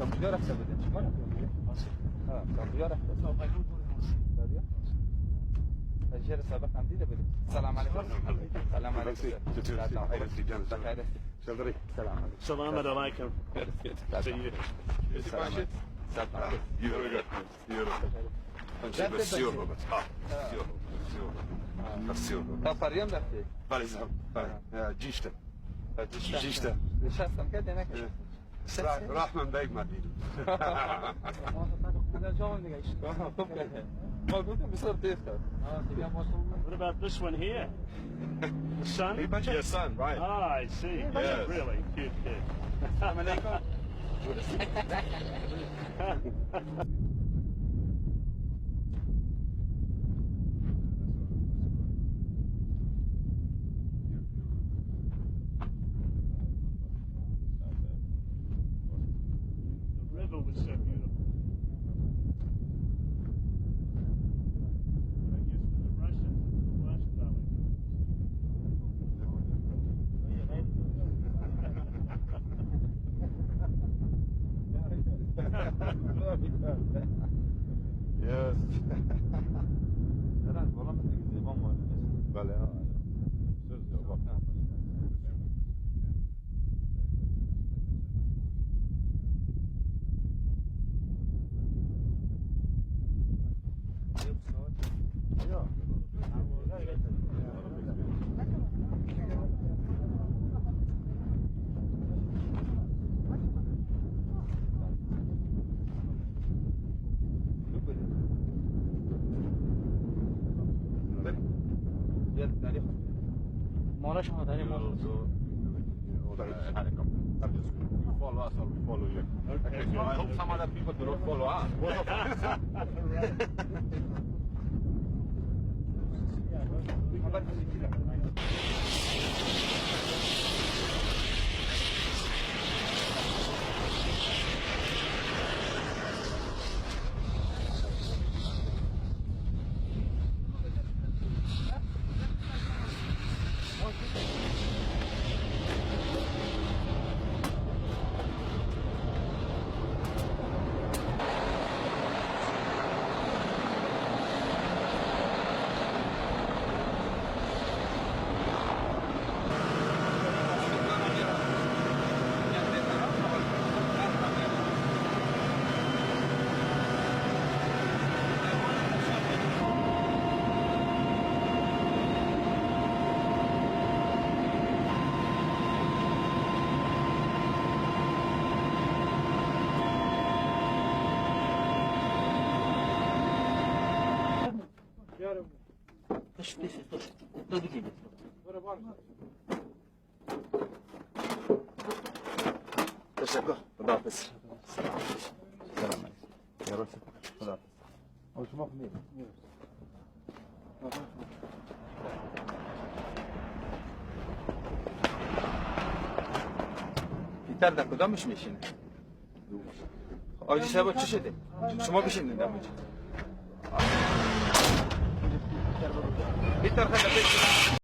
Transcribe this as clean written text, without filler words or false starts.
طب بجارة بدين شمال ها طب بجارة بدين الجير سابق عندي ده بدين السلام عليكم السلام عليكم السلام عليكم. طب اليوم رفتي جيشته جيشته نشاستم كده هناك راح من بيك مدينة What about this one here? The son? Your son, right? Ah, I see. Yes. Really cute kid. The river was so beautiful. But I guess for the Russians, it's the worst valley. Yes. Herhalde olamaz ki zeyban var. Vale. Söz yok bak. مولاش ما داري You follow us or we follow you. Okay, good. I hope some other people do not follow us. خش بيسي خش ضد جيبي Teşekkür. Allah hafız. السلام عليكم يا روسي خدا او شو مخمي Yeter de kudam mı işini? Acı sebep çeşidi. Şuma bir şeyin demiş. Bir tarafa da